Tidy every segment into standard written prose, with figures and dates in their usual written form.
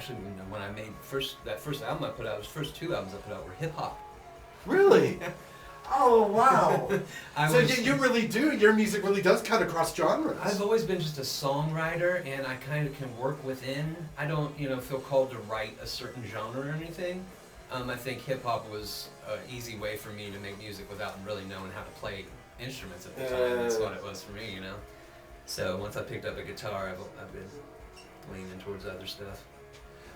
actually, when I made that first album I put out, the first two albums I put out were hip hop. Really? Oh, wow. So you really do, your music really does cut across genres. I've always been just a songwriter, and I kind of can work within. I don't, feel called to write a certain genre or anything. I think hip-hop was an easy way for me to make music without really knowing how to play instruments at the time. That's what it was for me, So once I picked up a guitar, I've been leaning towards other stuff.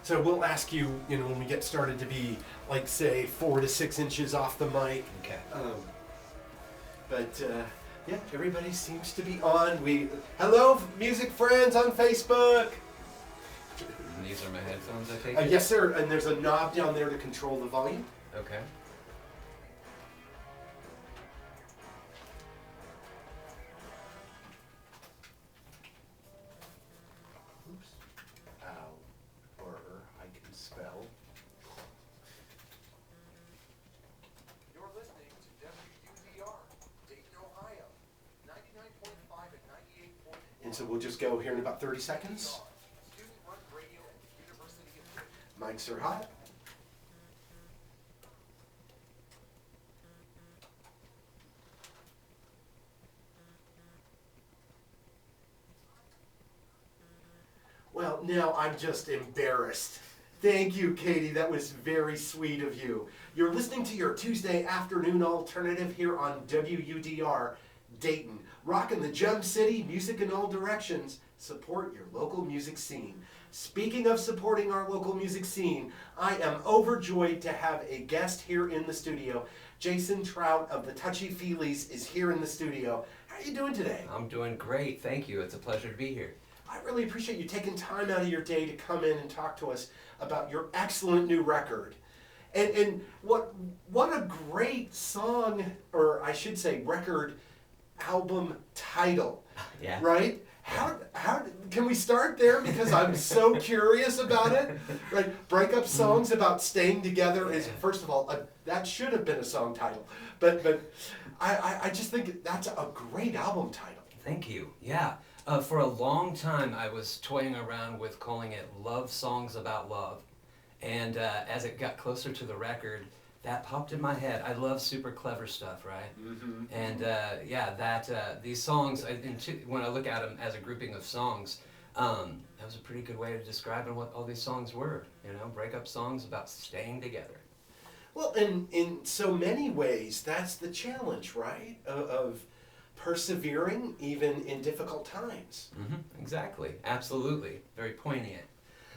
So we'll ask you, when we get started to be, like, say, 4 to 6 inches off the mic. Okay. Yeah, everybody seems to be on. Hello, music friends on Facebook. And these are my headphones, I take it? Yes, sir. And there's a knob down there to control the volume. Okay. And so we'll just go here in about 30 seconds. Mics are hot. Well, now I'm just embarrassed. Thank you, Katie. That was very sweet of you. You're listening to your Tuesday afternoon alternative here on WUDR Dayton. Rockin' the Gem City, music in all directions. Support your local music scene. Speaking of supporting our local music scene, I am overjoyed to have a guest here in the studio. Jason Trout of the Touchy Feelys is here in the studio. How are you doing today? I'm doing great. Thank you. It's a pleasure to be here. I really appreciate you taking time out of your day to come in and talk to us about your excellent new record. And what a great song, or I should say record album title. Yeah. Right? How can we start there, because I'm so curious about it. Right? Breakup songs about staying together is, first of all, that should have been a song title. But I just think that's a great album title. Thank you. Yeah. For a long time, I was toying around with calling it Love Songs About Love. And as it got closer to the record, that popped in my head. I love super clever stuff, right? Mm-hmm. And these songs, when I look at them as a grouping of songs, that was a pretty good way of describing what all these songs were. Breakup songs about staying together. Well, in so many ways, that's the challenge, right? Of persevering even in difficult times. Mm-hmm. Exactly. Absolutely. Very poignant.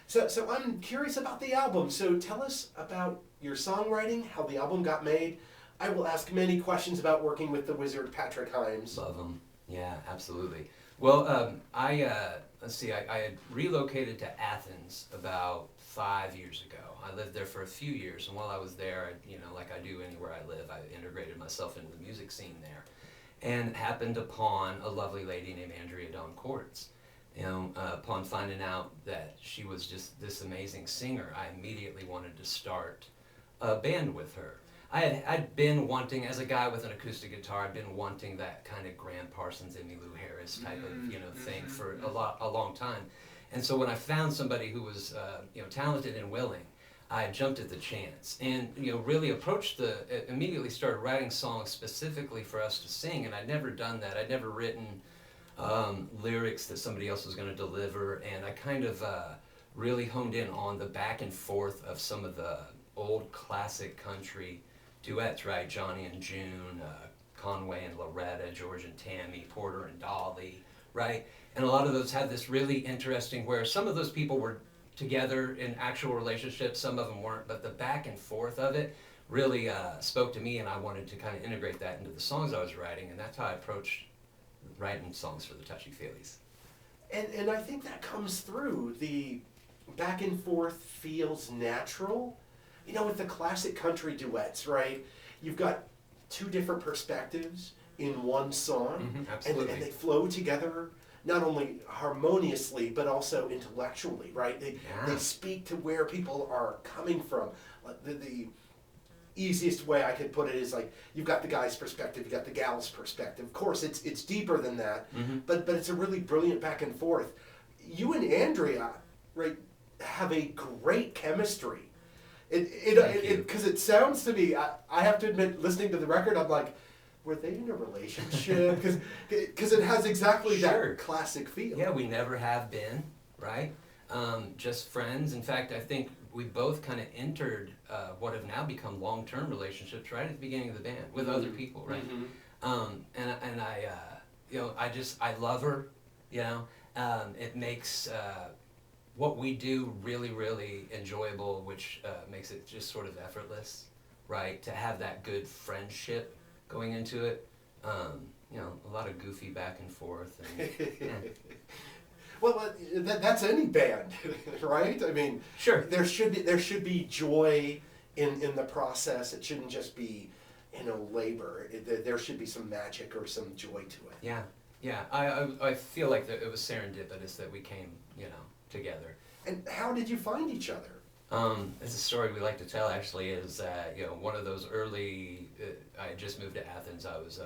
So I'm curious about the album. So tell us about your songwriting, how the album got made. I will ask many questions about working with the wizard Patrick Himes. Love him. Yeah, absolutely. Well, I had relocated to Athens about 5 years ago. I lived there for a few years, and while I was there, like I do anywhere I live, I integrated myself into the music scene there, and happened upon a lovely lady named Andrea Dawn Quartz. Upon finding out that she was just this amazing singer, I immediately wanted to start a band with her. I'd been wanting, as a guy with an acoustic guitar, I'd been wanting that kind of Graham Parsons, Emmylou Harris type of thing for a long time. And so when I found somebody who was talented and willing, I jumped at the chance and really immediately started writing songs specifically for us to sing. And I'd never done that. I'd never written lyrics that somebody else was going to deliver, and I kind of really honed in on the back and forth of some of the old classic country duets, right? Johnny and June, Conway and Loretta, George and Tammy, Porter and Dolly, right? And a lot of those had this really interesting, where some of those people were together in actual relationships, some of them weren't, but the back and forth of it really spoke to me, and I wanted to kind of integrate that into the songs I was writing, and that's how I approached writing songs for the Touchy Feelys. And I think that comes through. The back and forth feels natural. With the classic country duets, right? You've got two different perspectives in one song, absolutely. And they flow together not only harmoniously but also intellectually, right? They speak to where people are coming from. The easiest way I could put it is like, you've got the guy's perspective, you've got the gal's perspective. Of course, it's deeper than that, but it's a really brilliant back and forth. You and Andrea, right, have a great chemistry. Thank you. Because it sounds to me, I have to admit, listening to the record, I'm like, were they in a relationship? Because it has exactly Sure. that classic feel. Yeah, we never have been, right? Just friends. In fact, I think we both kind of entered what have now become long-term relationships right at the beginning of the band with other people, right? And I, I love her, it makes what we do really, really enjoyable, which makes it just sort of effortless, right? To have that good friendship going into it, a lot of goofy back and forth. And, yeah. Well, that's any band, right? I mean, Sure. there should be joy in the process. It shouldn't just be, labor. There should be some magic or some joy to it. Yeah. I feel like it was serendipitous that we came, together. And how did you find each other? It's a story we like to tell. Actually, is one of those early. I had just moved to Athens. I was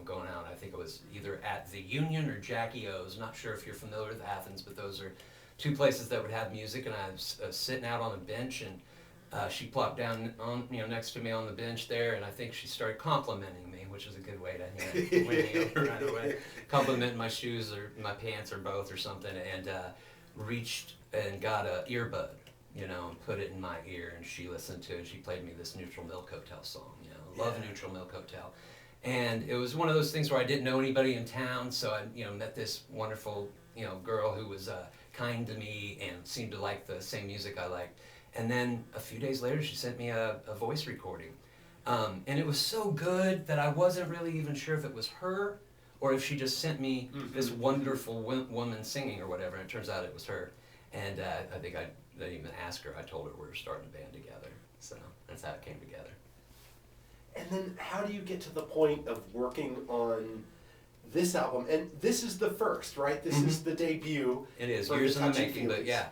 going out. I think it was either at the Union or Jackie O's. Not sure if you're familiar with Athens, but those are two places that would have music. And I was sitting out on a bench, and she plopped down on next to me on the bench there, and I think she started complimenting me, which is a good way to win me over right away. Complimenting my shoes or my pants or both or something, and reached and got a earbud. And put it in my ear, and she listened to it. She played me this Neutral Milk Hotel song, love Neutral Milk Hotel. And it was one of those things where I didn't know anybody in town, so I, met this wonderful, girl who was kind to me and seemed to like the same music I liked. And then a few days later, she sent me a voice recording. And it was so good that I wasn't really even sure if it was her or if she just sent me this wonderful woman singing or whatever, and it turns out it was her. And I think I didn't even ask her. I told her we were starting a band together. So that's how it came together. And then how do you get to the point of working on this album? And this is the first, right? This is the debut. It is, for years in the Touchy making, but Feelys. yeah.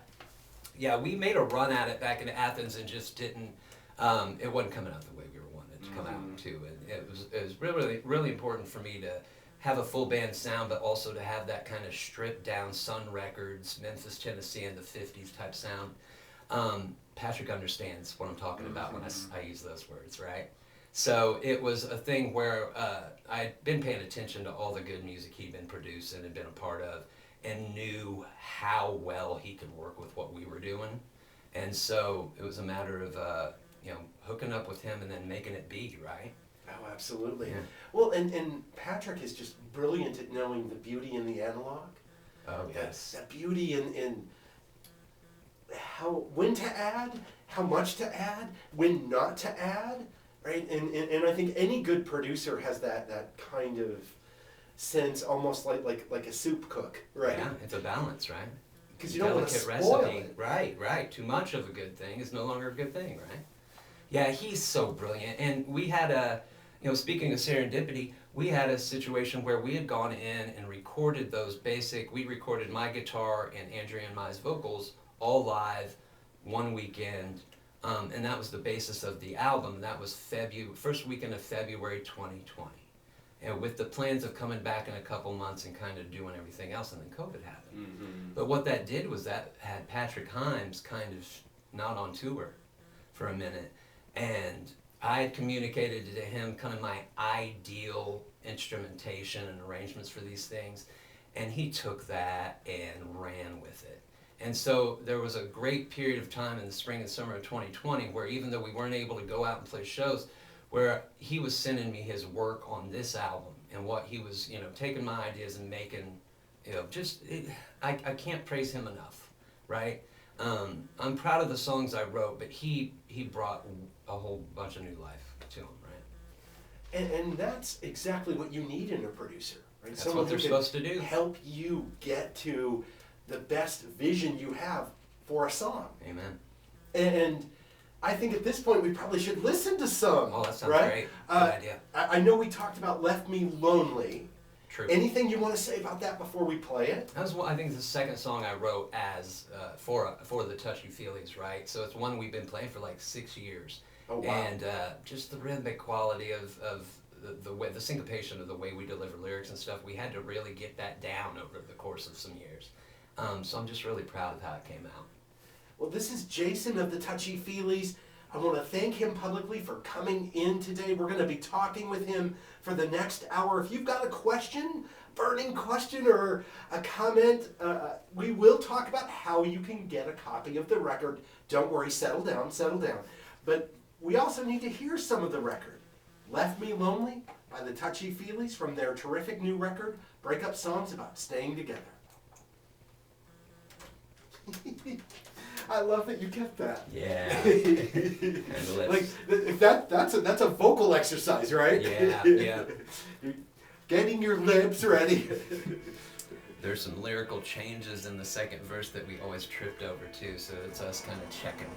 Yeah, we made a run at it back in Athens and just didn't, it wasn't coming out the way we were wanting it to come out too. And it was really, really important for me to have a full band sound, but also to have that kind of stripped down Sun Records, Memphis, Tennessee in the 50s type sound. Patrick understands what I'm talking about when I use those words, right? So it was a thing where I'd been paying attention to all the good music he'd been producing and been a part of, and knew how well he could work with what we were doing. And so it was a matter of hooking up with him and then making it be, right? Oh, absolutely. Yeah. Well, and Patrick is just brilliant at knowing the beauty in the analog. Oh, yes. That beauty in when to add, how much to add, when not to add, right? And I think any good producer has that kind of sense, almost like a soup cook, right? Yeah, it's a balance, right? Because you don't want to Delicate spoil recipe. it. Right. Too much of a good thing is no longer a good thing, right? Yeah, he's so brilliant. And we had speaking of serendipity, we had a situation where we had gone in and recorded we recorded my guitar and Andrea and my vocals all live one weekend. And that was the basis of the album. That was first weekend of February 2020. And with the plans of coming back in a couple months and kind of doing everything else, and then COVID happened. But what that did was that had Patrick Himes kind of not on tour for a minute. And I had communicated to him kind of my ideal instrumentation and arrangements for these things. And he took that and ran with it. And so there was a great period of time in the spring and summer of 2020 where even though we weren't able to go out and play shows, where he was sending me his work on this album and what he was, taking my ideas and making, I can't praise him enough, right? I'm proud of the songs I wrote, but he brought a whole bunch of new life to them, right? And that's exactly what you need in a producer, right? That's Someone what they're who can supposed to do. help you get to the best vision you have for a song. Amen. And I think at this point we probably should listen to some. Oh, that sounds right? great. Good idea. I know we talked about Left Me Lonely. True. Anything you want to say about that before we play it? That was I think the second song I wrote as for the Touchy Feelys, right? So it's one we've been playing for like 6 years. Oh, wow. And just the rhythmic quality of the way, the syncopation of the way we deliver lyrics and stuff, we had to really get that down over the course of some years. So I'm just really proud of how it came out. Well, this is Jason of the Touchy Feelys. I want to thank him publicly for coming in today. We're going to be talking with him for the next hour. If you've got a question, burning question, or a comment, we will talk about how you can get a copy of the record. Don't worry, settle down, settle down. But we also need to hear some of the record. Left Me Lonely by the Touchy Feelys from their terrific new record, Breakup Songs About Staying Together. I love that you kept that. Yeah. Like if that's a vocal exercise, right? Yeah, yeah. You're getting your lips ready. There's some lyrical changes in the second verse that we always tripped over too, so it's us kind of checking.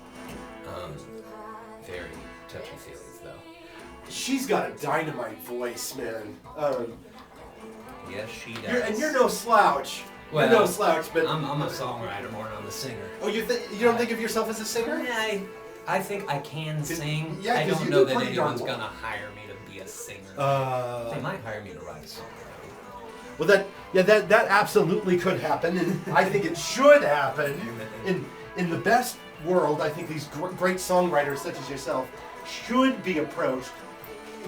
Very touchy feelings though. She's got a dynamite voice, man. Yes, she does. And you're no slouch. Well, you're no slouch, but I'm a songwriter more than I'm a singer. Oh, you don't think of yourself as a singer? Yeah, I think I can sing. Yeah, I 'cause don't you know do that pretty darn anyone's well. gonna hire me to be a singer. They might hire me to write a song. Well, that absolutely could happen, and I think it should happen. In the best world, I think these great songwriters such as yourself should be approached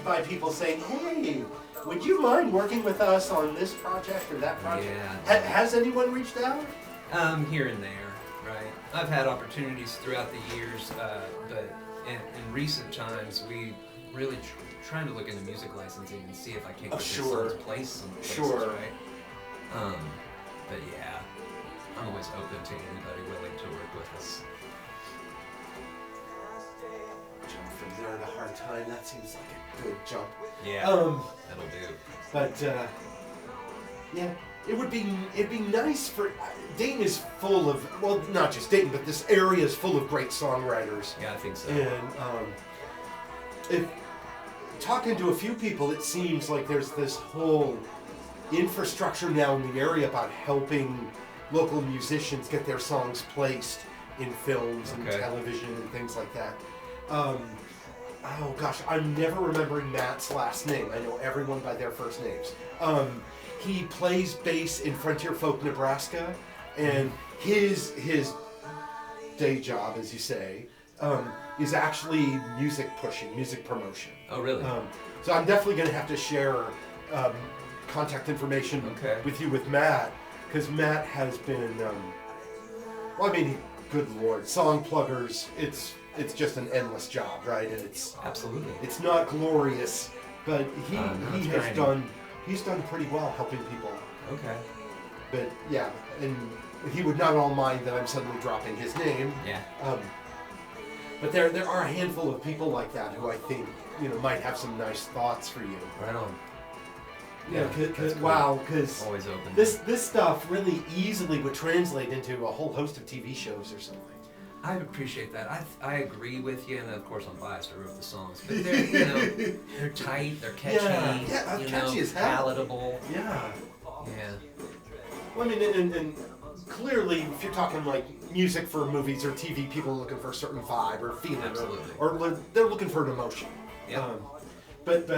by people saying, "Hey, would you mind working with us on this project or that project?" Yeah. Has anyone reached out? Here and there, right? I've had opportunities throughout the years, but in recent times, we really trying to look into music licensing and see if I can't get these songs placed in places, right? But yeah, I'm always open to anybody willing to work with us. Jump from there to hard time. That seems like a good jump. Yeah, that'll do. But yeah, it'd be nice for Dayton is full of, well, not just Dayton, but this area is full of great songwriters. Yeah, I think so. And if talking to a few people, it seems like there's this whole infrastructure now in the area about helping local musicians get their songs placed in films and television and things like that. Oh gosh, I'm never remembering Matt's last name. I know everyone by their first names. He plays bass in Frontier Folk, Nebraska, and his day job, as you say, is actually music pushing, music promotion. Oh, really? So I'm definitely going to have to share contact information with you with Matt, because Matt has been, well, I mean, good Lord, song pluggers, it's just an endless job, right? And it's absolutely, it's not glorious, but he's done pretty well helping people. Okay. But yeah, and he would not all mind that I'm suddenly dropping his name. Yeah. But there are a handful of people like that who I think might have some nice thoughts for you. Right on. Yeah, because always open. This stuff really easily would translate into a whole host of TV shows or something. I appreciate that. I agree with you, and of course I'm biased. I wrote the songs, but they're they're tight, they're catchy, catchy as hell. palatable. Yeah. Yeah. Well, I mean, and clearly, if you're talking like music for movies or TV, people are looking for a certain vibe or feeling, or they're looking for an emotion. Yeah. But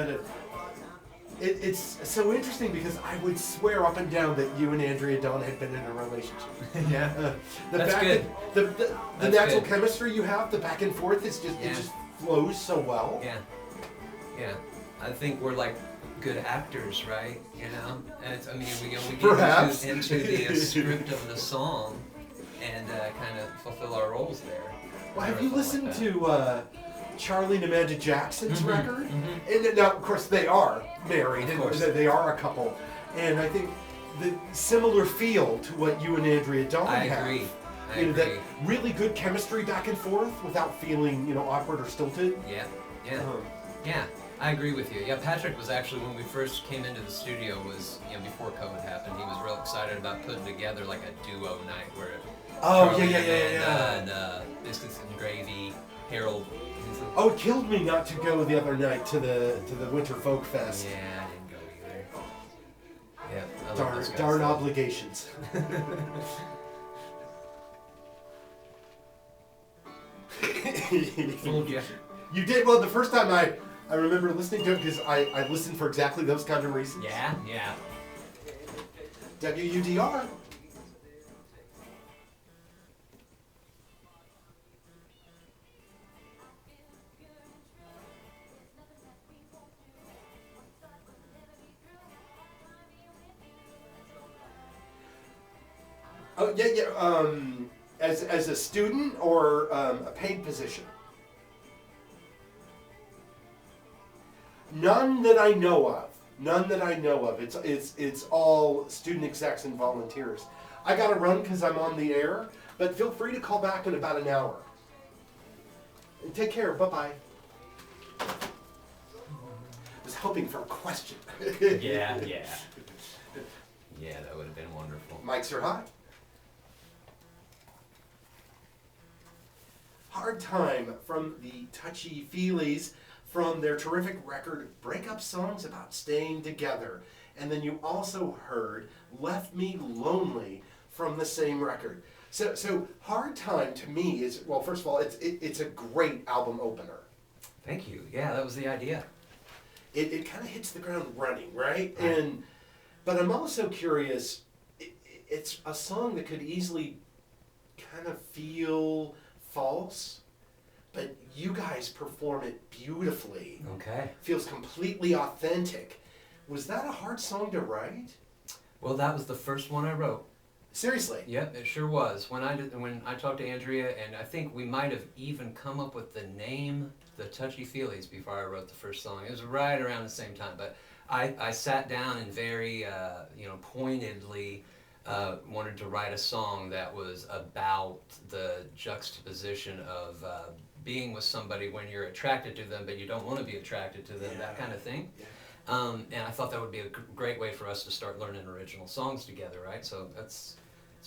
it's so interesting because I would swear up and down that you and Andrea Dawn had been in a relationship. Yeah. That's good. The natural chemistry you have, the back and forth, it just flows so well. Yeah. Yeah. I think we're like good actors, right? And we get into the script of the song and kind of fulfill our roles there. Well, have you listened to Charlie and Amanda Jackson's record? And now, of course, they are married, and they are a couple. And I think the similar feel to what you and Andrea Dawn have. I agree. That really good chemistry back and forth without feeling, awkward or stilted. Yeah. Yeah. I agree with you. Yeah, Patrick was actually, when we first came into the studio, was before COVID happened, he was real excited about putting together like a duo night where Charlie and Biscuits and Gravy, Harold. Oh, it killed me not to go the other night to the Winter Folk Fest. Yeah, I didn't go either. Yeah, I love those guys, darn obligations. Fooled you. You did well the first time I remember listening to it because I listened for exactly those kind of reasons. Yeah. WUDR. Oh, yeah, yeah. As a student or a paid position? None that I know of. None that I know of. It's all student execs and volunteers. I gotta run because I'm on the air, but feel free to call back in about an hour. And take care. Bye bye. I was hoping for a question. Yeah, yeah. Yeah, that would have been wonderful. Mics are hot. Hard Time from the Touchy Feelys from their terrific record Breakup Songs About Staying Together. And then you also heard Left Me Lonely from the same record. So Hard Time to me is, well, first of all, it's a great album opener. Thank you. Yeah, that was the idea. It kind of hits the ground running, right? But I'm also curious, it's a song that could easily kind of feel false, but you guys perform it beautifully. Okay. Feels completely authentic. Was that a hard song to write? Well, that was the first one I wrote. Seriously? Yep, it sure was. When I talked to Andrea, and I think we might have even come up with the name, the Touchy Feelys, before I wrote the first song. It was right around the same time, but I sat down and very, pointedly wanted to write a song that was about the juxtaposition of being with somebody when you're attracted to them, but you don't want to be attracted to them, that kind of thing. Yeah. And I thought that would be a great way for us to start learning original songs together, right? So that's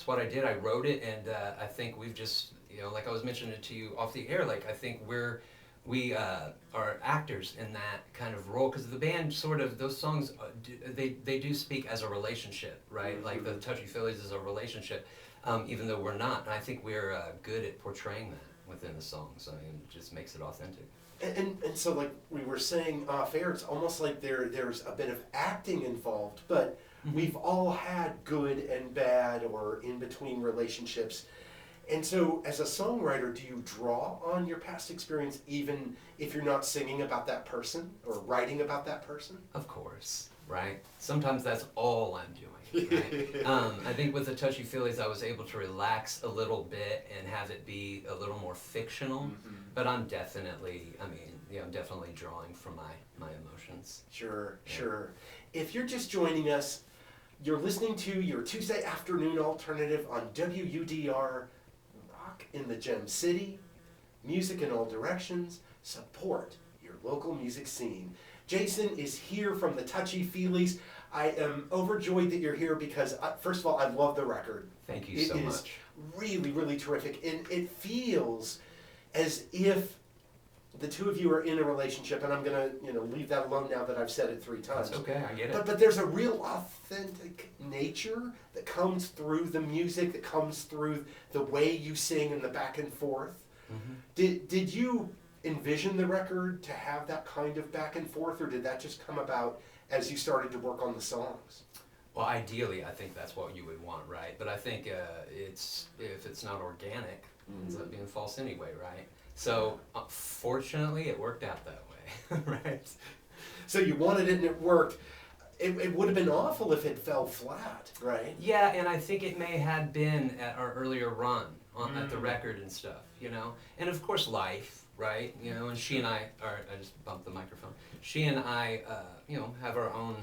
what I did. I wrote it, and I think we've just, like I was mentioning to you off the air, like I think we are actors in that kind of role, because the band sort of, those songs, they do speak as a relationship, right? Like the Touchy Feelys is a relationship, even though we're not. And I think we're good at portraying that within the songs. I mean, it just makes it authentic. And so, like we were saying off air, it's almost like there's a bit of acting involved, but we've all had good and bad or in between relationships. And so, as a songwriter, do you draw on your past experience even if you're not singing about that person or writing about that person? Of course, right? Sometimes that's all I'm doing. Right? I think with the Touchy Feelys, I was able to relax a little bit and have it be a little more fictional. But I'm definitely, I'm definitely drawing from my emotions. Sure. If you're just joining us, you're listening to your Tuesday afternoon alternative on WUDR. In the Gem City, music in all directions, support your local music scene. Jason is here from the Touchy Feelys. I am overjoyed that you're here because, first of all, I love the record. Thank you so much. It is really, really terrific. And it feels as if the two of you are in a relationship, and I'm going to leave that alone now that I've said it 3 times. That's okay, I get it. But there's a real authentic nature that comes through the music, that comes through the way you sing and the back and forth. Did you envision the record to have that kind of back and forth, or did that just come about as you started to work on the songs? Well, ideally, I think that's what you would want, right? But I think if it's not organic, it ends up being false anyway, right? So, fortunately, it worked out that way, right? So you wanted it and it worked. It would have been awful if it fell flat, right? Yeah, and I think it may have been at our earlier run at the record and stuff, And of course, life, right? And she and I just bumped the microphone. She and I, have our own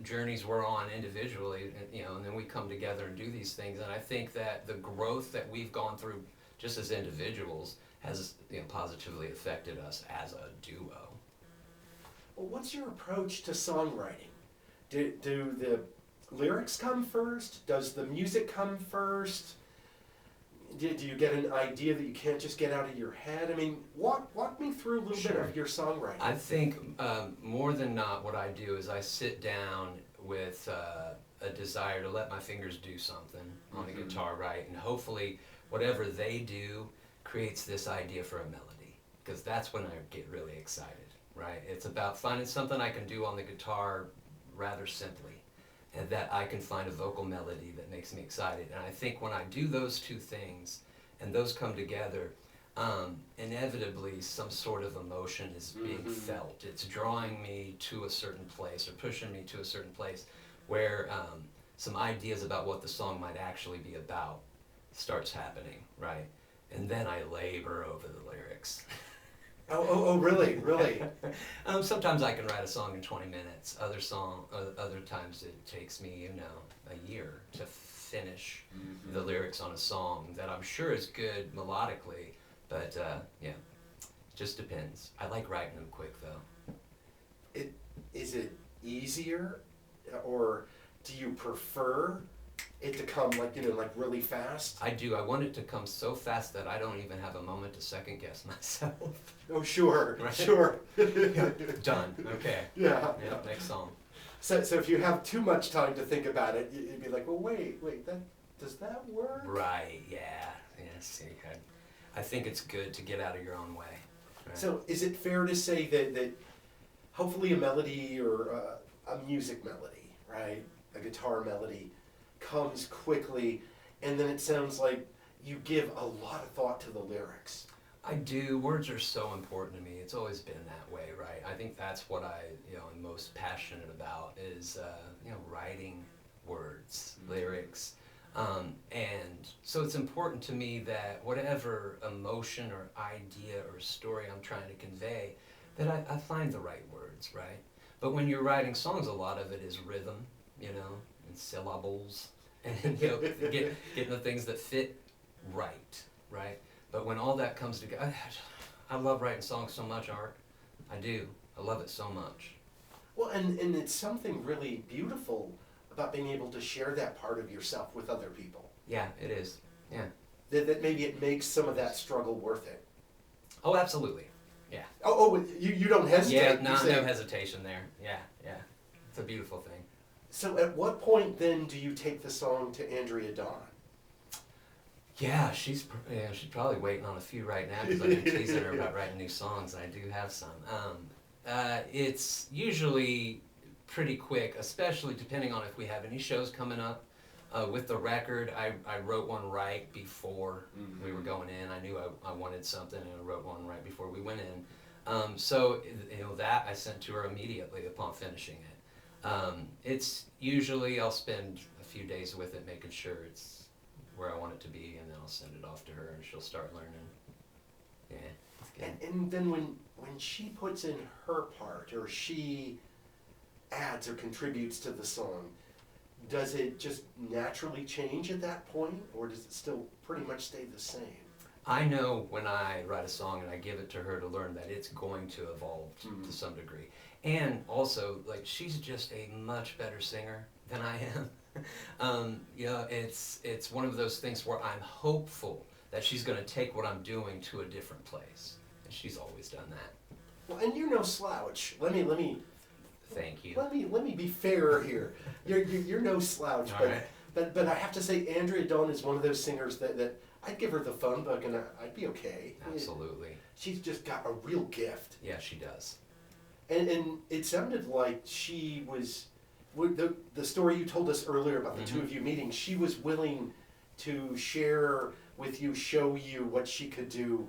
journeys we're on individually, and then we come together and do these things. And I think that the growth that we've gone through just as individuals has positively affected us as a duo. Well, what's your approach to songwriting? Do the lyrics come first? Does the music come first? Do you get an idea that you can't just get out of your head? I mean, walk me through a little bit of your songwriting. I think more than not what I do is I sit down with a desire to let my fingers do something on the guitar, right? And hopefully whatever they do creates this idea for a melody, because that's when I get really excited, right? It's about finding something I can do on the guitar rather simply, and that I can find a vocal melody that makes me excited. And I think when I do those two things, and those come together, inevitably some sort of emotion is being felt. It's drawing me to a certain place, or pushing me to a certain place where some ideas about what the song might actually be about starts happening, right? And then I labor over the lyrics. Oh, really, really? Sometimes I can write a song in 20 minutes. Other times it takes me, a year to finish the lyrics on a song that I'm sure is good melodically, but yeah, it just depends. I like writing them quick though. Is it easier, or do you prefer it to come like really fast? I do. I want it to come so fast that I don't even have a moment to second guess myself. Oh, sure, Right. sure. Done. Okay. Yeah. Yep, next song. So if you have too much time to think about it, you'd be like, well, wait, does that work? Right. Yeah. Yeah. See, I think it's good to get out of your own way. Right? So is it fair to say that hopefully a melody or a music melody, right, a guitar melody, comes quickly, and then it sounds like you give a lot of thought to the lyrics? I do. Words are so important to me. It's always been that way, right? I think that's what I, am most passionate about is, writing words, lyrics. And so it's important to me that whatever emotion or idea or story I'm trying to convey, that I find the right words, right? But when you're writing songs, a lot of it is rhythm, and syllables, and getting the things that fit right? But when all that comes together, I love writing songs so much, Art. I do. I love it so much. Well, and it's something really beautiful about being able to share that part of yourself with other people. Yeah, it is. Yeah. That maybe it makes some of that struggle worth it. Oh, absolutely. Yeah. Oh, you don't hesitate. Yeah, no hesitation there. Yeah. It's a beautiful thing. So at what point then do you take the song to Andrea Dawn? Yeah, she's probably waiting on a few right now because I've been teasing her about writing new songs, and I do have some. It's usually pretty quick, especially depending on if we have any shows coming up. With the record, I wrote one right before we were going in. I knew I wanted something, and I wrote one right before we went in. So that I sent to her immediately upon finishing it. It's usually I'll spend a few days with it, making sure it's where I want it to be, and then I'll send it off to her, and she'll start learning. Yeah, it's good. And then when she puts in her part, or she adds or contributes to the song, does it just naturally change at that point, or does it still pretty much stay the same? I know when I write a song and I give it to her to learn that it's going to evolve to some degree. And also, she's just a much better singer than I am. It's one of those things where I'm hopeful that she's going to take what I'm doing to a different place. And she's always done that. Well, and you're no slouch. Let me Thank you. Let me be fair here. You're no slouch, but I have to say Andrea Dawn is one of those singers that I'd give her the phone book and I'd be okay. Absolutely. She's just got a real gift. Yeah, she does. And it sounded like she was, the story you told us earlier about the two of you meeting, she was willing to share with you, show you what she could do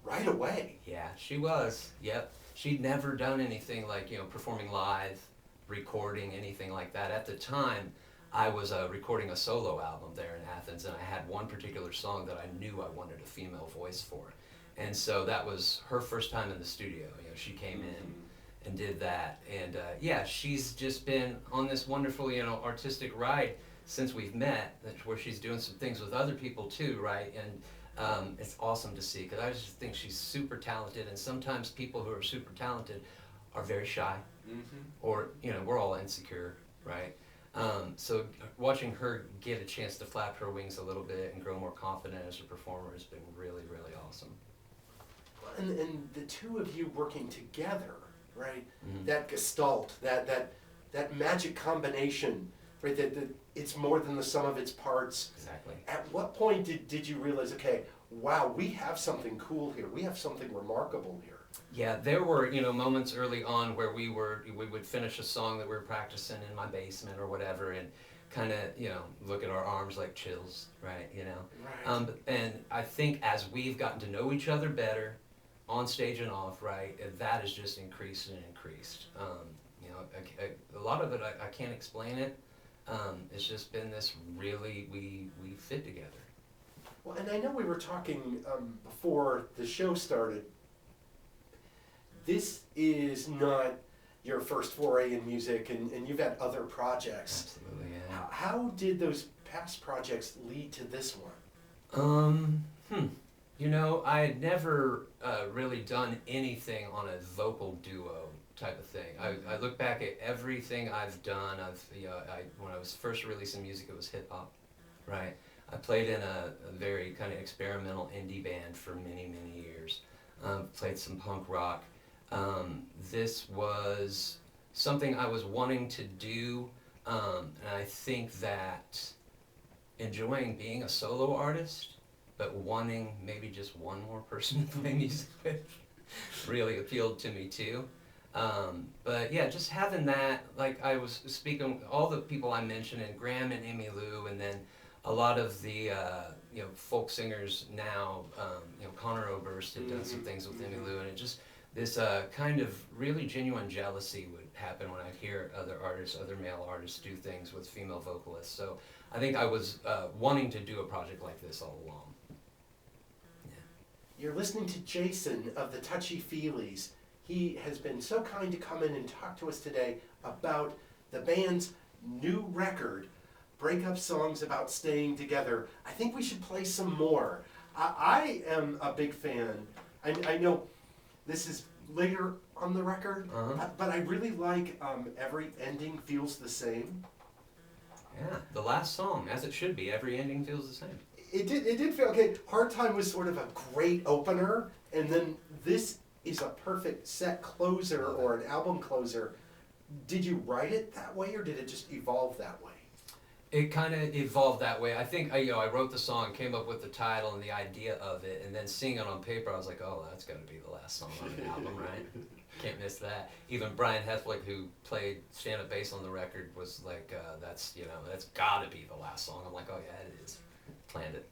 right away. Yeah, she was. Yep. She'd never done anything like, performing live, recording, anything like that. At the time, I was recording a solo album there in Athens, and I had one particular song that I knew I wanted a female voice for. And so that was her first time in the studio. She came in and did that. And she's just been on this wonderful, artistic ride since we've met, where she's doing some things with other people too, right? And it's awesome to see, because I just think she's super talented, and sometimes people who are super talented are very shy, or, we're all insecure, right? So watching her get a chance to flap her wings a little bit and grow more confident as a performer has been really, really awesome. And the two of you working together, right? That gestalt, that magic combination, right? That it's more than the sum of its parts. Exactly. At what point did you realize, okay, wow, we have something cool here. We have something remarkable here. Yeah, there were, moments early on where we would finish a song that we were practicing in my basement or whatever, and kind of, look at our arms like chills, right? Right. And I think as we've gotten to know each other better, on stage and off, right, that has just increased and increased. A lot of it, I can't explain it. It's just been this really, we fit together. Well, and I know we were talking before the show started. This is not your first foray in music, and you've had other projects. Absolutely, yeah. How did those past projects lead to this one? You know, I had never really done anything on a vocal duo type of thing. I look back at everything I've done. When I was first releasing music, it was hip hop, right? I played in a very kind of experimental indie band for many, many years. Played some punk rock. This was something I was wanting to do, and I think that enjoying being a solo artist, but wanting maybe just one more person to play music with really appealed to me too. But yeah, just having that, like I was speaking, all the people I mentioned, and Graham and Emmylou, and then a lot of the folk singers now, Connor Oberst had done some things with Emmylou, and it just, this kind of really genuine jealousy would happen when I'd hear other artists, other male artists do things with female vocalists. So I think I was wanting to do a project like this all along. You're listening to Jason of the Touchy Feelys. He has been so kind to come in and talk to us today about the band's new record, Breakup Songs About Staying Together. I think we should play some more. I am a big fan. I know this is later on the record, but I really like Every Ending Feels the Same. Yeah, the last song, as it should be, every ending feels the same. It did feel okay. Hard Time was sort of a great opener, and then this is a perfect set closer or an album closer. Did you write it that way, or did it just evolve that way? It kind of evolved that way. I think I wrote the song, came up with the title and the idea of it, and then seeing it on paper, I was like, oh, that's got to be the last song on the album, right? Can't miss that. Even Brian Hethlick, who played stand-up bass on the record, was like, that's got to be the last song. I'm like, oh yeah, it is. Planned it.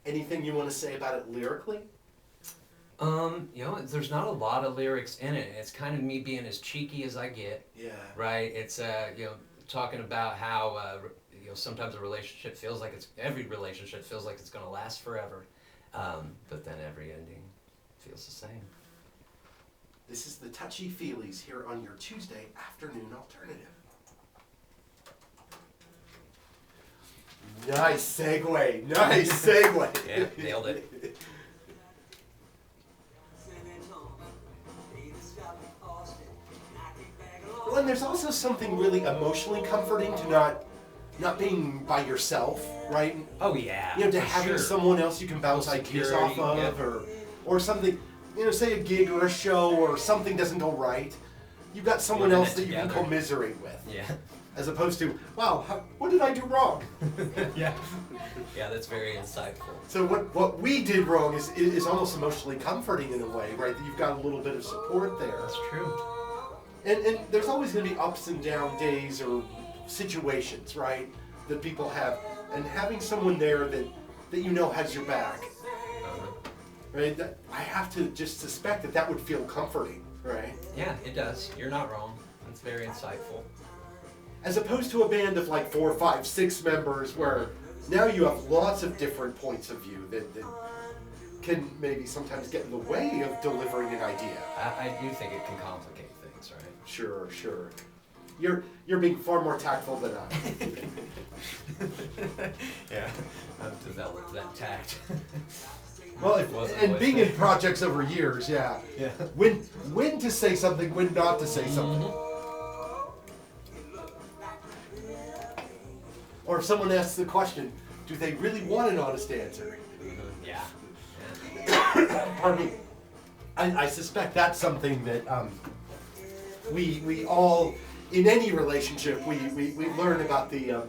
Anything you want to say about it lyrically? There's not a lot of lyrics in it. It's kind of me being as cheeky as I get. Yeah. Right? It's talking about how sometimes a relationship feels like every relationship feels like it's going to last forever, but then every ending feels the same. This is the Touchy Feelys here on your Tuesday afternoon alternative. Nice segue. Nice segue. Yeah, nailed it. Well, and there's also something really emotionally comforting to not being by yourself, right? Oh yeah. To having someone else you can bounce ideas off of, or something. Say a gig or a show or something doesn't go right. You've got someone else that you can commiserate with. Yeah. As opposed to, wow, what did I do wrong? Yeah. Yeah, that's very insightful. So what we did wrong is almost emotionally comforting in a way, right? That you've got a little bit of support there. That's true. And there's always going to be ups and down days or situations, right? That people have. And having someone there that has your back, right? I have to just suspect that would feel comforting, right? Yeah, it does. You're not wrong. It's very insightful. As opposed to a band of like 4, 5, 6 members where now you have lots of different points of view that can maybe sometimes get in the way of delivering an idea. I do think it can complicate things, right? Sure. You're being far more tactful than I. Yeah, I've developed that tact. Well, and being in projects over years, yeah. When to say something, when not to say something. Or if someone asks the question, do they really want an honest answer? Yeah. Pardon me. I suspect that's something that we all, in any relationship, we learn about the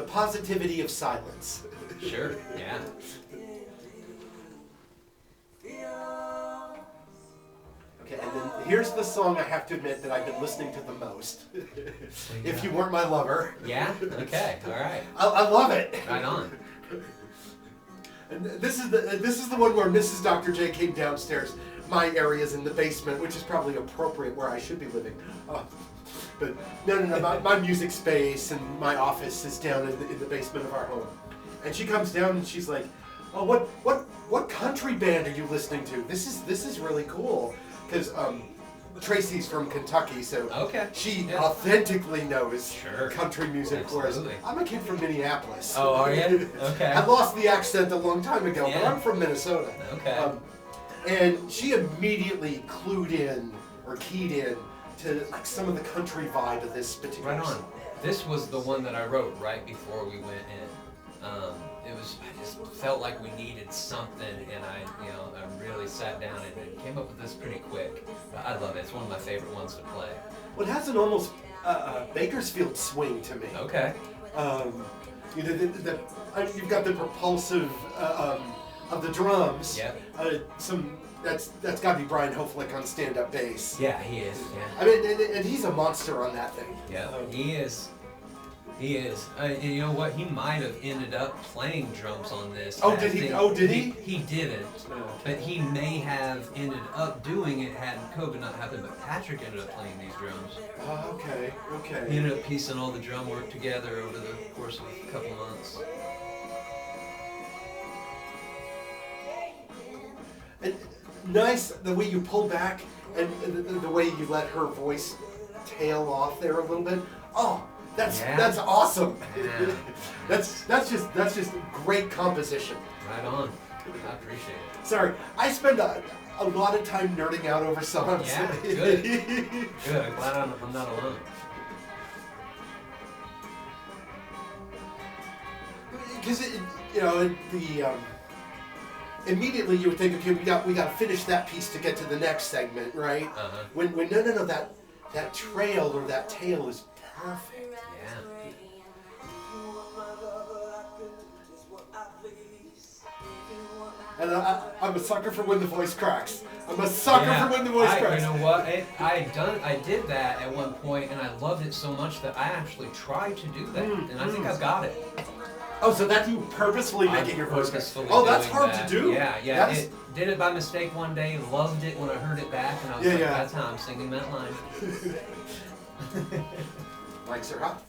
positivity of silence. Sure, yeah. Okay, and then here's the song I have to admit that I've been listening to the most. If You Weren't My Lover. Yeah? Okay, all right. I love it. Right on. And this is the one where Mrs. Dr. J came downstairs. My area's in the basement, which is probably appropriate where I should be living. But no. My music space and my office is down in the basement of our home. And she comes down and she's like, "Oh, what country band are you listening to? This is really cool." Because Tracy's from Kentucky, so she authentically knows country music. Whereas I'm a kid from Minneapolis. Oh, are you? Okay. I lost the accent a long time ago, but I'm from Minnesota. Okay. And she immediately clued in or keyed in to like some of the country vibe of this particular Right on. song. This was the one that I wrote right before we went in. I just felt like we needed something, and I really sat down and came up with this pretty quick. But I love it. It's one of my favorite ones to play. Well, it has an almost Bakersfield swing to me. Okay. You've got the propulsive of the drums. Yep. That's got to be Brian Hoflick on stand-up bass. Yeah, he is. Yeah. I mean, and he's a monster on that thing. Yeah, he is. He is. And you know what? He might have ended up playing drums on this. Oh, did he? Oh, did he? He didn't. But he may have ended up doing it had COVID not happened. But Patrick ended up playing these drums. Oh, okay. He ended up piecing all the drum work together over the course of a couple months. And nice the way you pull back and the way you let her voice tail off there a little bit. Oh, that's awesome. Yeah. that's just great composition. Right on. I appreciate it. Sorry, I spend a lot of time nerding out over songs. Yeah, good. Good. I'm glad I'm not alone. Because immediately you would think, okay, we got to finish that piece to get to the next segment, right? Uh-huh. When no, that trail or that tail is perfect. Yeah. And I'm a sucker for when the voice cracks. I'm a sucker for when the voice cracks. You know what? I did that at one point, and I loved it so much that I actually tried to do that, and I think I've got it. Oh, so that you purposefully making your voice crack. Oh, that's hard to do. Yeah. Did it by mistake one day, loved it when I heard it back, and I was that's how I'm singing that line. Mics are hot.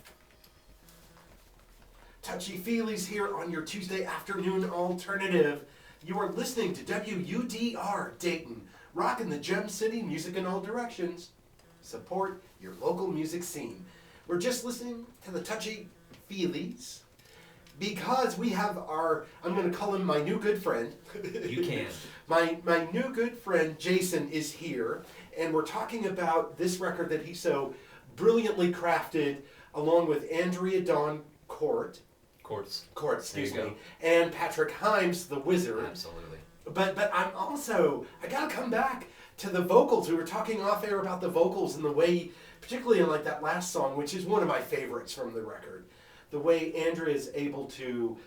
Touchy Feelys here on your Tuesday afternoon alternative. You are listening to WUDR Dayton, rocking the Gem City music in all directions. Support your local music scene. We're just listening to the Touchy Feelys because we have I'm going to call him my new good friend. You can. My new good friend Jason is here, and we're talking about this record that he so brilliantly crafted along with Andrea Dawn Court, excuse me, and Patrick Himes, the Wizard. Absolutely. But I gotta come back to the vocals. We were talking off air about the vocals and the way, particularly in like that last song, which is one of my favorites from the record, the way Andrea is able to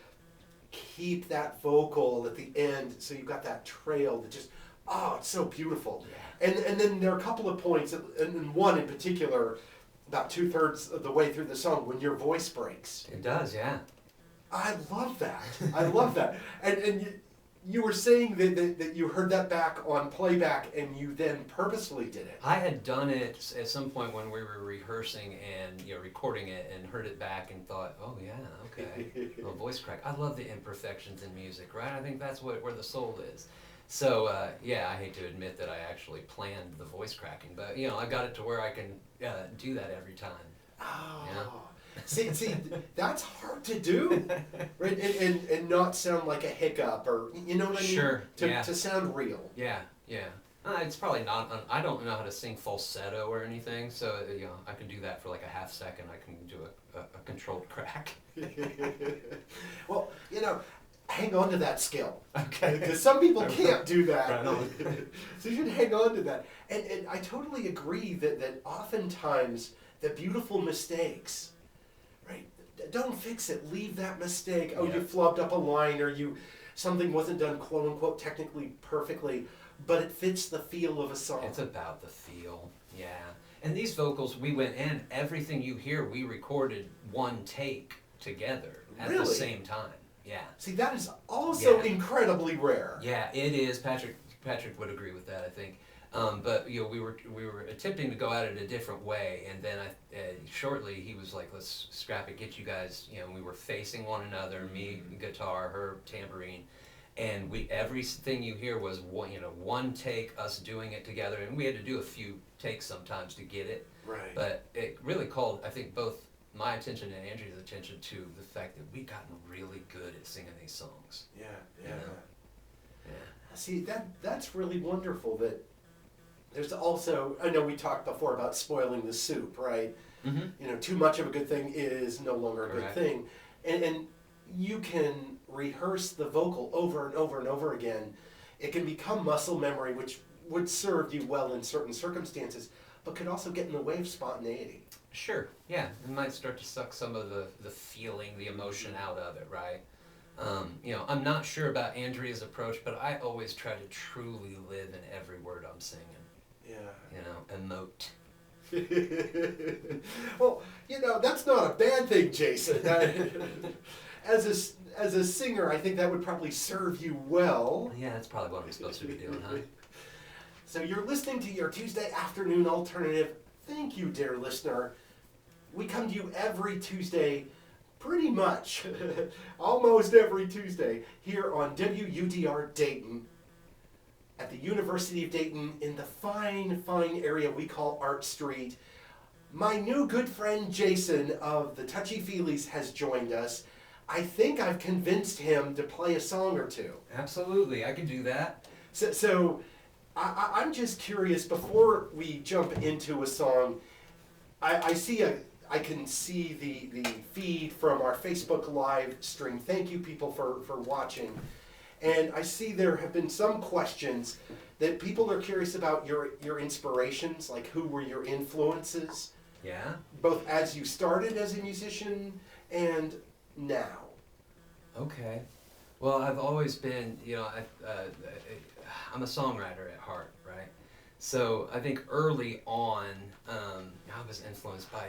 keep that vocal at the end, so you've got that trail that just, it's so beautiful. Yeah. And then there are a couple of points, and one in particular, about 2/3 of the way through the song, when your voice breaks. It does, yeah. I love that. I love that. And you were saying that you heard that back on playback and you then purposefully did it. I had done it at some point when we were rehearsing and recording it, and heard it back and thought, oh yeah, okay, a voice crack. I love the imperfections in music, right? I think that's where the soul is. So I hate to admit that I actually planned the voice cracking, but I got it to where I can do that every time. Oh. Yeah? See, that's hard to do, right? And not sound like a hiccup, or you know what I mean? Sure. To sound real. Yeah. It's probably not. I don't know how to sing falsetto or anything, so I can do that for like a half second. I can do a controlled crack. Well, hang on to that skill. Okay. Because some people can't do that. Right on. So you should hang on to that. And I totally agree that oftentimes the beautiful mistakes, right? Don't fix it. Leave that mistake. Oh, you flubbed up a line, or something wasn't done quote unquote technically perfectly, but it fits the feel of a song. It's about the feel. Yeah. And these vocals, we went in, everything you hear, we recorded one take together at the same time. Yeah. See, that is also incredibly rare. Yeah, it is. Patrick would agree with that, I think. But we were attempting to go at it a different way, and then shortly he was like, "Let's scrap it, get you guys." We were facing one another, me guitar, her tambourine, and everything you hear was one take, us doing it together, and we had to do a few takes sometimes to get it. Right. But it really called, I think, both my attention and Andrew's attention to the fact that we'd gotten really good at singing these songs. Yeah. Yeah. See, that's really wonderful that there's also, I know we talked before about spoiling the soup, right? Mm-hmm. Too much of a good thing is no longer a good Correct. thing. And you can rehearse the vocal over and over and over again. It can become muscle memory, which would serve you well in certain circumstances, but could also get in the way of spontaneity. Sure, yeah. It might start to suck some of the feeling, the emotion out of it, right? I'm not sure about Andrea's approach, but I always try to truly live in every word I'm singing. Yeah. Emote. Well, that's not a bad thing, Jason. As a singer, I think that would probably serve you well. Yeah, that's probably what I'm supposed to be doing, huh? So you're listening to your Tuesday afternoon alternative. Thank you, dear listener. We come to you every Tuesday, pretty much, almost every Tuesday, here on WUDR Dayton, at the University of Dayton, in the fine area we call Art Street. My new good friend Jason of the Touchy Feelys has joined us. I think I've convinced him to play a song or two. Absolutely, I can do that. So I'm just curious, before we jump into a song, I can see the feed from our Facebook Live stream. Thank you, people, for watching. And I see there have been some questions that people are curious about your inspirations, like who were your influences, Yeah? both as you started as a musician and now. Okay. Well, I've always been, I'm a songwriter at heart, right? So I think early on, I was influenced by,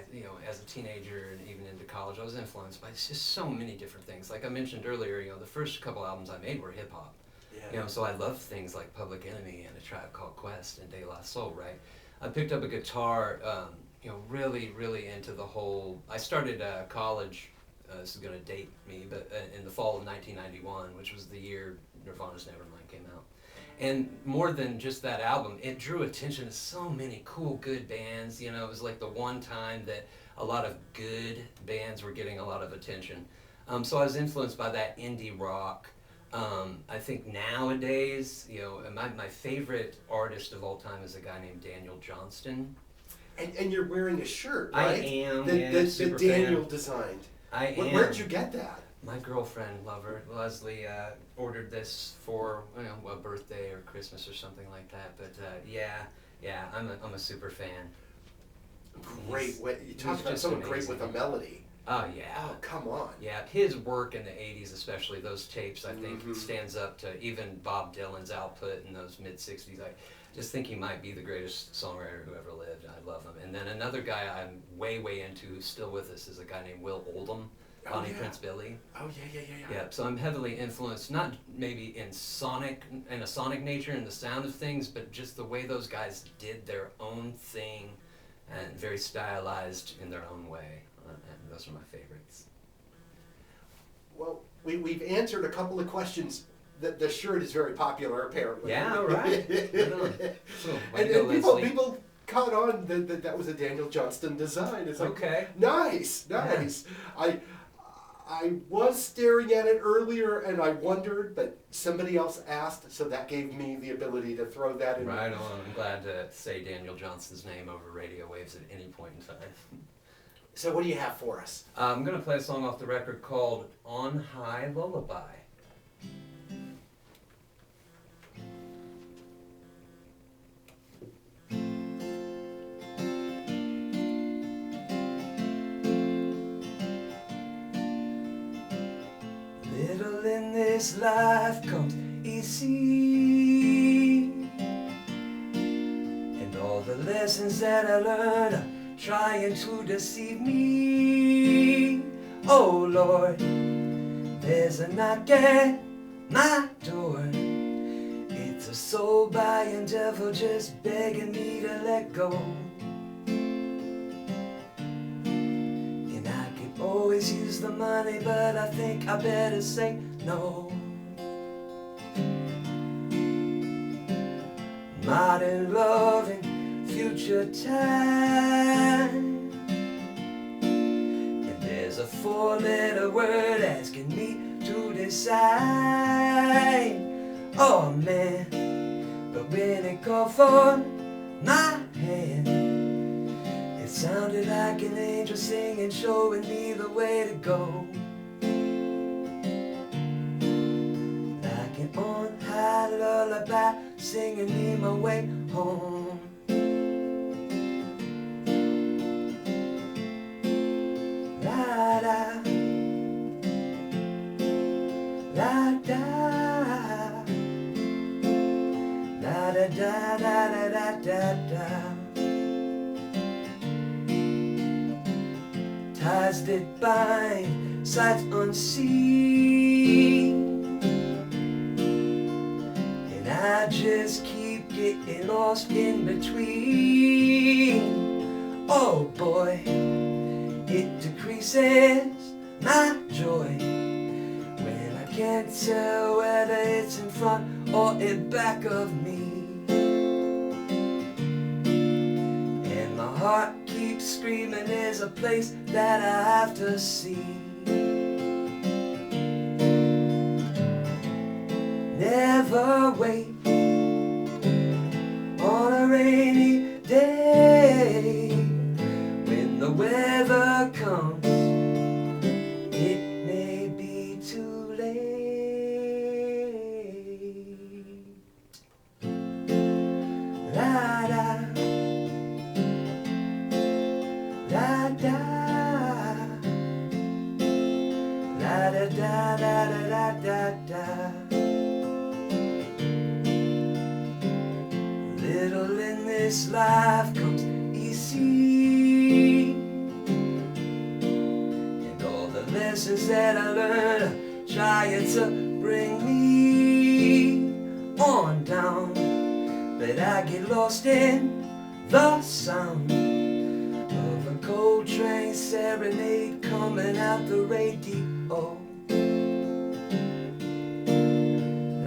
as a teenager and even into college, I was influenced by just so many different things. Like I mentioned earlier, the first couple albums I made were hip hop. Yeah. So I loved things like Public Enemy and A Tribe Called Quest and De La Soul, right? I picked up a guitar, really, really into the whole. I started college. This is going to date me, but in the fall of 1991, which was the year Nirvana's Nevermind came out. And more than just that album, it drew attention to so many cool, good bands. It was like the one time that a lot of good bands were getting a lot of attention. So I was influenced by that indie rock. I think nowadays, my favorite artist of all time is a guy named Daniel Johnston. And you're wearing a shirt, I right? am, that super Daniel fan. designed. I am. Where'd you get that? My girlfriend, lover, Leslie, ordered this for a birthday or Christmas or something like that. But yeah, I'm a super fan. Great. You talk he's about just someone great amazing. with a melody. Oh yeah. Oh, come on. Yeah, his work in the 80s, especially those tapes, I think Mhm. stands up to even Bob Dylan's output in those mid-60s. I just think he might be the greatest songwriter who ever lived. I love him. And then another guy I'm way into who's still with us is a guy named Will Oldham, Bonnie yeah. Prince Billy. Oh, yeah. Yeah, so I'm heavily influenced, not maybe in a sonic nature and the sound of things, but just the way those guys did their own thing and very stylized in their own way. And those are my favorites. Well, we've answered a couple of questions. The shirt is very popular, apparently. Yeah, all right. Right on. Cool. Way And to go, Leslie. people caught on that was a Daniel Johnston design. It's like, Okay. Nice. I was staring at it earlier and I wondered, but somebody else asked, so that gave me the ability to throw that in. Right on. I'm glad to say Daniel Johnston's name over radio waves at any point in time. So what do you have for us? I'm going to play a song off the record called On High Lullaby. Little in this life comes easy, and all the lessons that I learned are trying to deceive me. Oh Lord, there's a knock at my door. It's a sold by a devil just begging me to let go. And I could always use the money, but I think I better say no. Modern loving, future time, and there's a 4-letter word asking me to decide. Oh man, but when it called for my hand, it sounded like an angel singing, showing me the way to go. Like an on-high lullaby, singing me my way home. La-da, la-da, la-da-da-da-da-da-da. Ties that bind, sights unseen, and I just keep getting lost in between. Oh boy, it decreases my joy when I can't tell whether it's in front or in back of me. And my heart keeps screaming, there's a place that I have to see. Never wait on a rainy day. When the weather comes, it may be too late. La-da, la-da, la-da-da-da-da-da-da. Little in this life comes easy, and all the lessons that I learned are trying to bring me on down. But I get lost in the sound of a cold train serenade coming out the radio.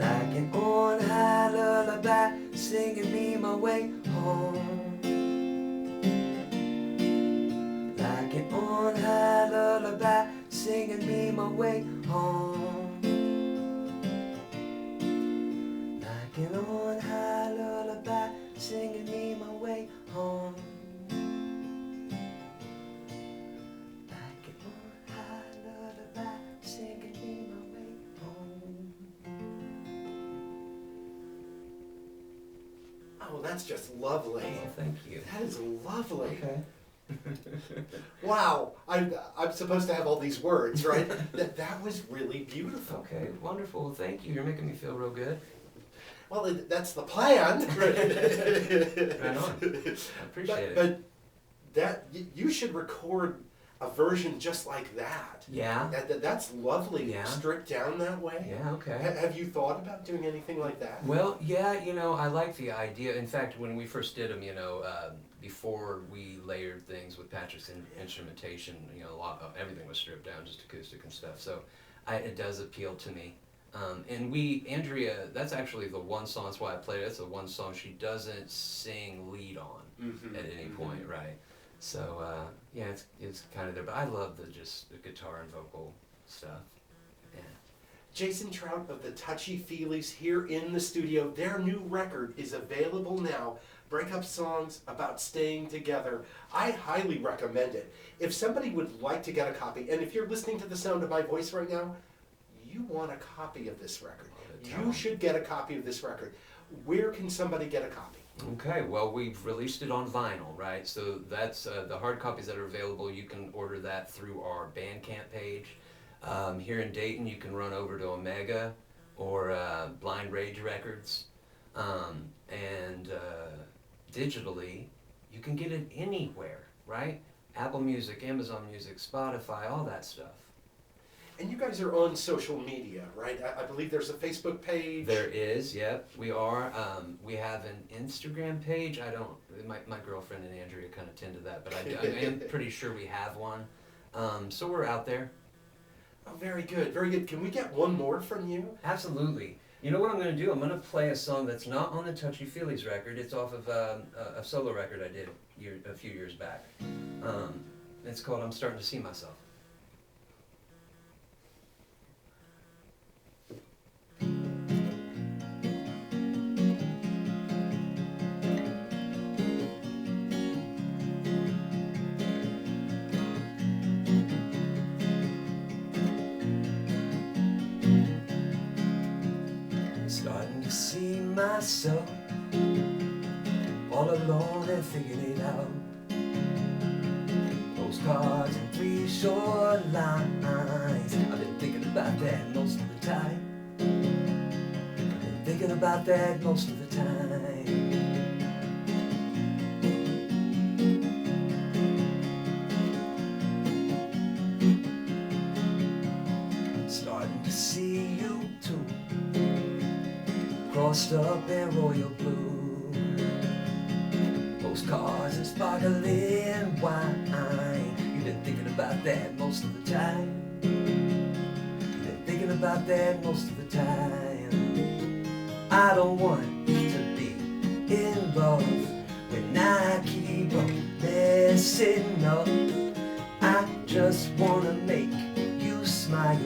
Like an on-high lullaby, singing me my way home. Like an on-high lullaby, singing me my way home. Like an on-high lullaby, singing me my way home. Like an on-high lullaby, singing me my way home. Oh, that's just lovely. Oh, thank you. That is lovely. Okay. Wow, I'm supposed to have all these words, right? That was really beautiful. Okay, wonderful. Well, thank you. You're making me feel real good. Well, that's the plan. Right on. I appreciate it. But that you should record a version just like that. Yeah. That's lovely. Yeah. Stripped down that way. Yeah, okay. Have you thought about doing anything like that? Well, yeah, I like the idea. In fact, when we first did them, before we layered things with Patrick's instrumentation, everything was stripped down, just acoustic and stuff. So it does appeal to me. And Andrea, that's actually the one song, that's why I played it. It's the one song she doesn't sing lead on at any point, right? So, yeah, it's kind of there. But I love the guitar and vocal stuff. Yeah. Jason Trout of the Touchy Feelys here in the studio. Their new record is available now. Breakup songs about staying together. I highly recommend it. If somebody would like to get a copy, and if you're listening to the sound of my voice right now, you want a copy of this record. You should get a copy of this record. Where can somebody get a copy? Okay, well, we've released it on vinyl, right? So that's the hard copies that are available. You can order that through our Bandcamp page. Here in Dayton, you can run over to Omega or Blind Rage Records. And digitally, you can get it anywhere, right? Apple Music, Amazon Music, Spotify, all that stuff. And you guys are on social media, right? I believe there's a Facebook page. There is, yep, we are. We have an Instagram page. I don't, my girlfriend and Andrea kind of tend to that, but I am pretty sure we have one. So we're out there. Oh, very good, very good. Can we get one more from you? Absolutely. You know what I'm going to do? I'm going to play a song that's not on the Touchy Feelys record. It's off of a solo record I did a few years back. It's called I'm Starting to See Myself. Starting to see myself all alone and figuring it out. Postcards and 3 short lines. I've been thinking about that most of the time. I've been thinking about that most of the time. Starting to see you too, crossed up in royal blue, postcards and sparkling wine. You've been thinking about that most of the time. You've been thinking about that most of the time. I don't want to be in love when I keep on messing up. I just wanna make you smile